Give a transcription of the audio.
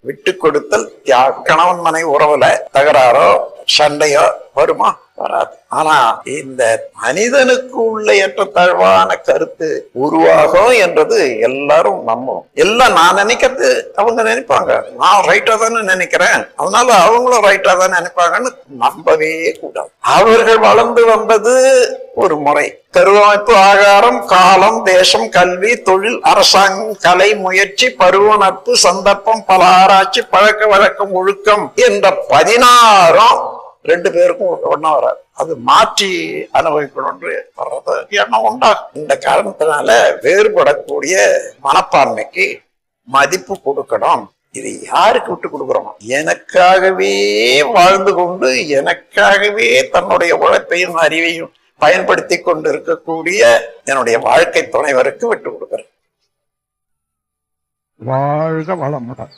விட்டு கொடுத்தல் தியாகம். கணவன் மனைவி உறவுல தகராறோ சண்டையோ வருமா? வராது. ஆனா இந்த மனிதனுக்கு உள்ள ஏற்றத்தாழ்வான கருத்து உருவாகும் என்றது எல்லாரும் நம்பும். எல்லாம் நான் நினைக்கிறது அவங்க நினைப்பாங்க, நான் ரைட்டா தானே நினைக்கிறேன், அதனால அவங்களும் ரைட்டா தான் நினைப்பாங்கன்னு நம்பவே கூடாது. அவர்கள் வளர்ந்து வந்தது ஒரு முறை. கருவமைப்பு, ஆகாரம், காலம், தேசம், கல்வி, தொழில், அரசாங்கம், கலை, முயற்சி, பருவ, நட்பு, சந்தர்ப்பம், பல ஆராய்ச்சி, பழக்க வழக்கம், ஒழுக்கம் என்ற 16 2 பேருக்கும் ஒன்னா வராது. அது மாற்றி அனுபவிக்கணும் வர்றது எண்ணம் உண்டாகும். இந்த காரணத்தினால வேறுபடக்கூடிய மனப்பான்மைக்கு மதிப்பு கொடுக்கணும். இது யாருக்கு விட்டு கொடுக்குறோம்? எனக்காகவே வாழ்ந்து கொண்டு எனக்காகவே தன்னுடைய உழைப்பையும் அறிவையும் பயன்படுத்தி கொண்டு இருக்கக்கூடிய என்னுடைய வாழ்க்கை துணைவருக்கு விட்டு கொடுக்கிறேன். வாழ்க வளமுடன்.